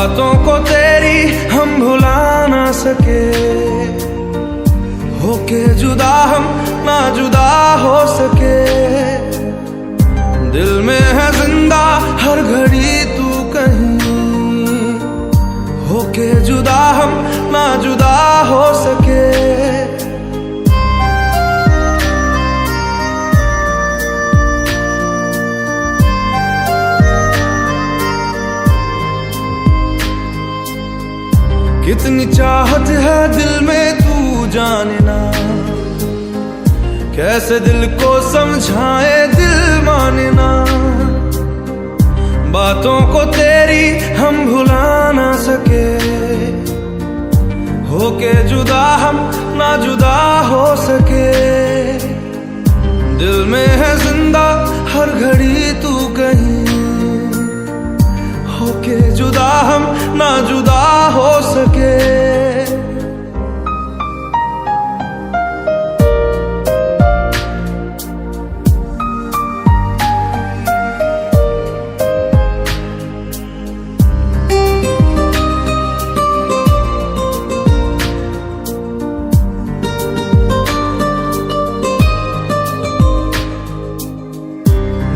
बातों को तेरी हम भुला ना सके, होके जुदा हम ना जुदा हो सके। दिल में है जिंदा हर घड़ी तू कहीं, होके जुदा हम ना जुदा हो सके। कितनी चाहत है दिल में तू जाने ना, कैसे दिल को समझाए दिल माने ना। बातों को तेरी हम भुला ना सके, होके जुदा हम ना जुदा हो सके। दिल में है जिंदा हर घड़ी तू कहीं, होके जुदा हम ना जुदा हो सके।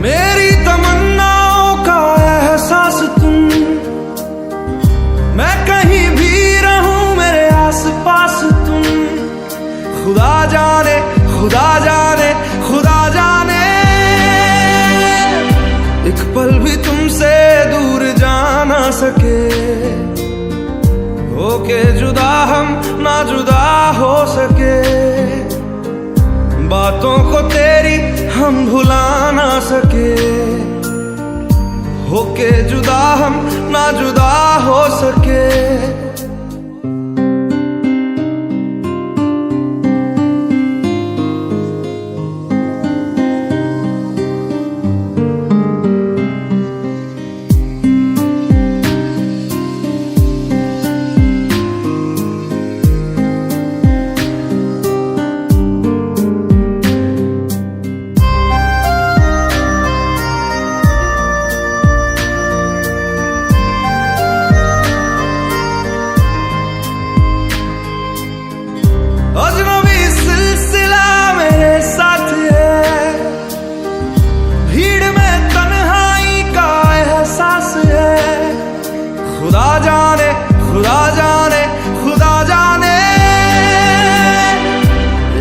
मेरी तमन्नाओं का एहसास तुम, मैं कहीं भी रहूं मेरे आसपास तुम। खुदा जाने खुदा जाने खुदा जाने, एक पल भी तुमसे दूर जा ना सके, होके जुदा हम ना जुदा हो सके। बातों को तेरी हम भुला ना सके, होके जुदा हम ना जुदा हो सके। अजनबी सिलसिला मेरे साथ है, भीड़ में तन्हाई का एहसास है। खुदा जाने खुदा जाने खुदा जाने,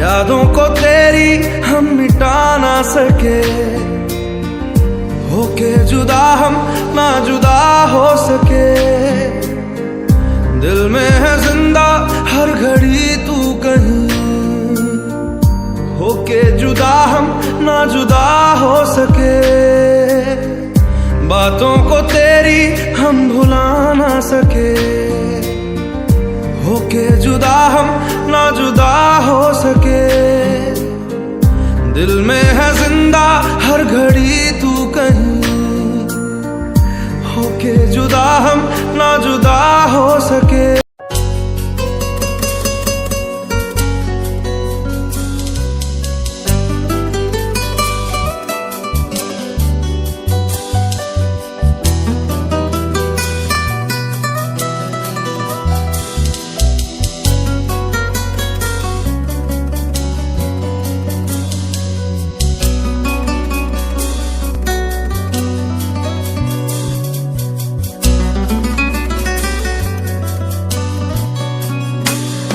यादों को तेरी हम मिटा ना सके, होके जुदा हम ना जुदा हो सके। दिल में है जिंदा हर घड़ी तू कहीं, होके जुदा हम ना जुदा हो सके। बातों को तेरी हम भुला ना सके, होके जुदा हम ना जुदा हो सके। दिल में है जिंदा हर घड़ी तू कहीं, होके जुदा हम ना जुदा हो सके।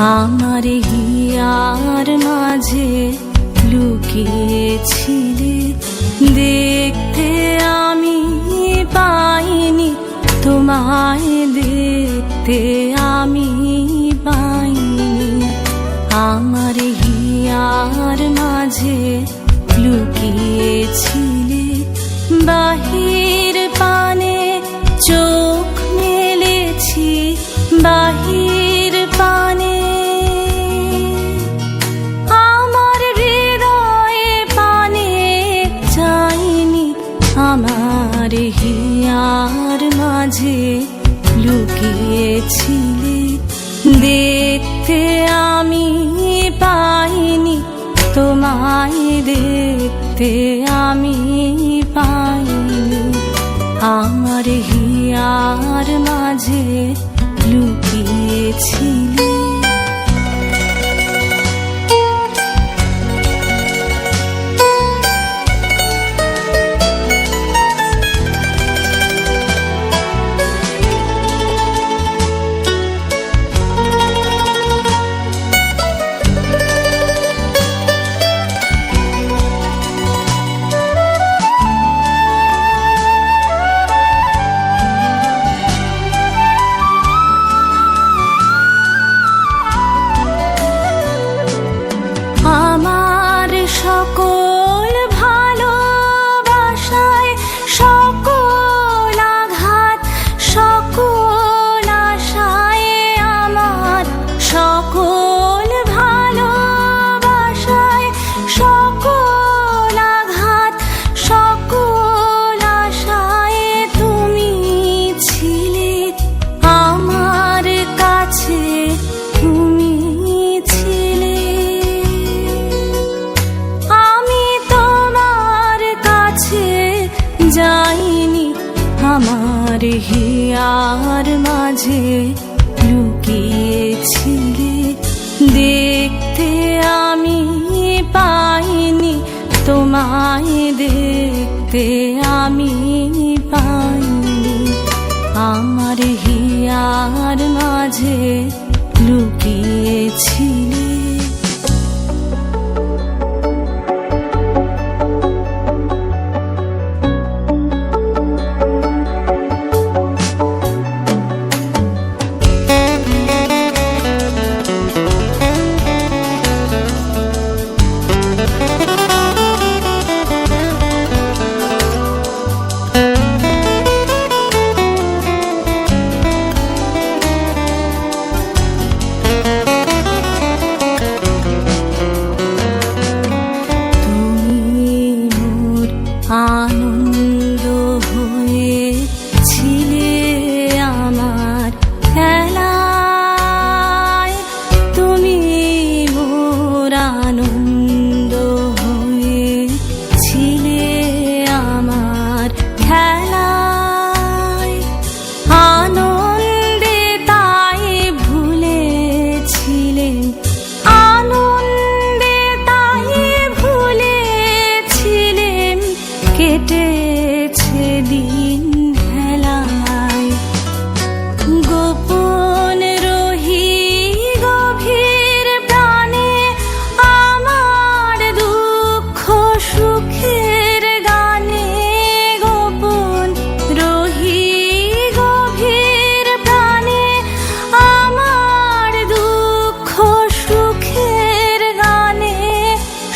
আমার হিয়ার মাঝে লুকিয়েছিলে, দেখতে আমি পাইনি তোমায়, দেখতে আমি পাইনি। আমার হিয়ার মাঝে লুকিয়েছিলে, বাহির পানে চোখ মেলেছি, বাহির পানে আমার হৃদয়ে পানে চাইনি। আমার হিয়ার মাঝে লুকিয়েছিলে, দেখতে আমি পাইনি তোমায়, দেখতে আমি পাইনি। আমার হিয়ার মাঝে লুকিয়েছিলে। আমার সকল ভালোবাসায় সকল আঘাত সকল আশায়, আমার সকল ভালোবাসায় সকল আঘাত সকল আশায় তুমি ছিলে আমার কাছে, তুমি ছিলে। যাইনি আমার হিয়ার মাঝে লুকিয়েছিলে, দেখতে আমি পাইনি তোমায়, দেখতে আমি পাইনি। আমার হিয়ার মাঝে লুকিয়েছিলে। আনন্দ হয়েছিলে আমার খেলায়, তুমি মোর আনন্দ হয়েছিলে আমার খেলায়। আনন্দে তাই ভুলেছিলেন, আনন্দে তাই ভুলেছিলেন, কেটেছে দিন হেলায়। গোপন রহি গভীর প্রাণে আমার দুঃখ সুখের গানে, গোপন রহি গভীর প্রাণে আমার দুঃখ সুখের গানে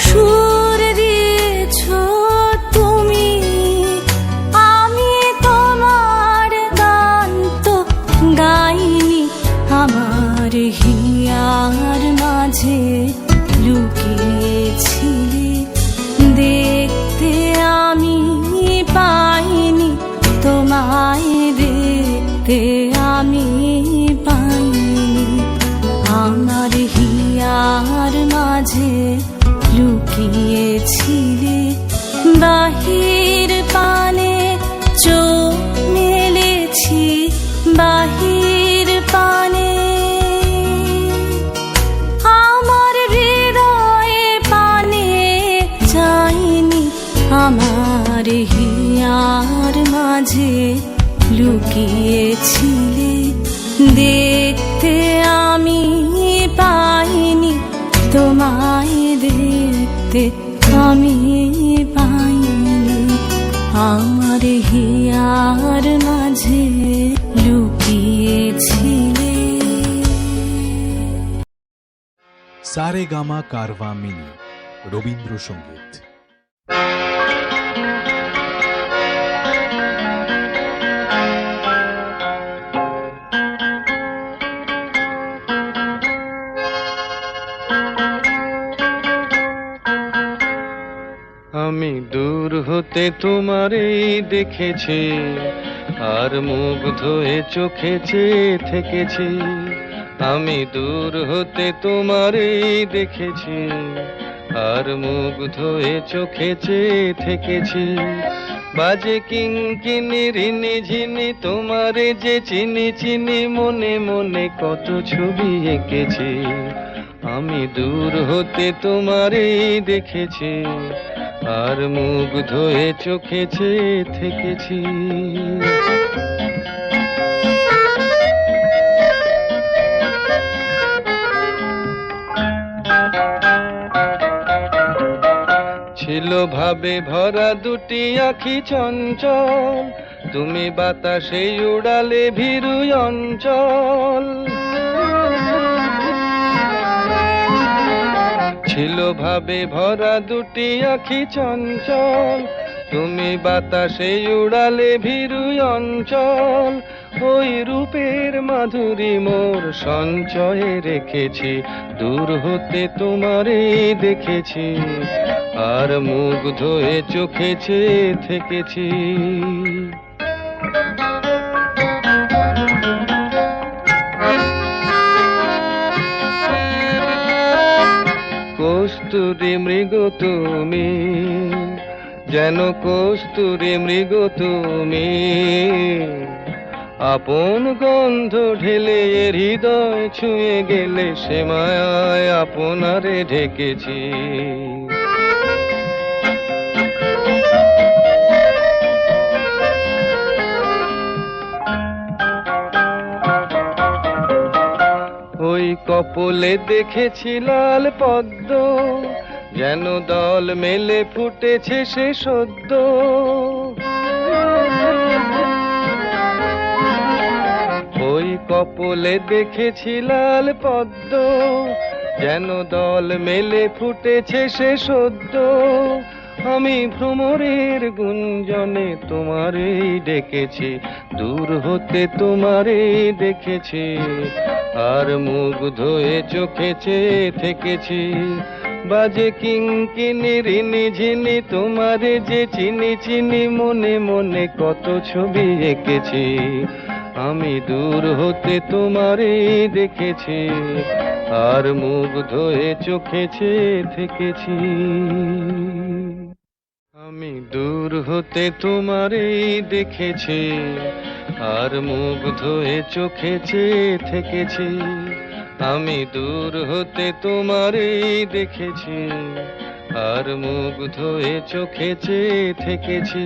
সুর দিয়েছ তুমি। আমি তোমার গান তো গাইনি, আমার হিয়ার মাঝে লুকিয়েছিলে, দেখতে আমি পাইনি তোমায়, দেখতে আমি পাইনি। আমার হিয়ার মাঝে লুকিয়েছিলে, বাহির পানে চোখ মেলেছি, বাহির পানে আমার হৃদয়ে পানে চাইনি। আমার হিয়ার মাঝে লুকিয়েছিলে, দেখতে আমি পাইনি তোমায়, দেখতে আমি পাইনি। আমার হিয়ার মাঝে লুকিয়েছিলে। সারেগামা কারভা মিনি রবীন্দ্রসঙ্গীত। আমি দূর হতে তোমারই দেখেছি, আর মুগ্ধ হয়ে চোখে চেয়ে থেকেছি। আমি দূর হতে তোমারই দেখেছি, আর মুগ্ধ হয়ে চোখে চেয়ে থেকেছি। বাজে কিঙ্কিনি রিনি ঝিনি তোমারে যে চিনি চিনি মনে মনে কত ছবি এঁকেছি আমি দূর হতে তোমারেই দেখেছি আর মুগ্ধ হয়ে চোখে চেয়ে থেকেছি ছিল ভাবে ভরা দুটি আঁখি চঞ্চল তুমি বাতাসে উড়ালে ভীরু অঞ্চল ছিল ভাবে ভরা দুটি আঁখি চঞ্চল তুমি বাতাসে উড়ালে ভীরু অঞ্চল ওই রূপের মাধুরী মোর সঞ্চয়ে রেখেছি দূর হতে তোমারে দেখেছি আর মুগ্ধ হয়ে চোখে চেয়ে থেকেছি কস্তুরী মৃগ তুমি যেন কস্তুরী মৃগ তুমি আপন গন্ধ ঢেলে হৃদয় ছুঁয়ে গেলে সে মায়ায় আপনারে ঢেকেছি ওই কপলে দেখেছি লাল পদ্ম যেন দল মেলে ফুটেছে সে সদ্য ওই কপলে দেখেছি লাল পদ্ম যেন দল মেলে ফুটেছে সে সদ্য আমি ভ্রমরের গুঞ্জনে তোমারেই ডেকেছি দূর হতে তোমারেই দেখেছি আর মুগ্ধ হয়ে চোখে চেয়ে থেকেছি বাজে কিঙ্কিনি রিনি ঝিনি তোমারে যে চিনি চিনি মনে মনে কত ছবি এঁকেছি আমি দূর হতে তোমারেই দেখেছি আর মুগ্ধ হয়ে চোখে চেয়ে থেকেছি আমি দূর হতে তোমারেই দেখেছি আর মুগ্ধ হয়ে চোখে চেয়ে থেকেছি আমি দূর হতে তোমারেই দেখেছি আর মুগ্ধ হয়ে চোখে চেয়ে থেকেছি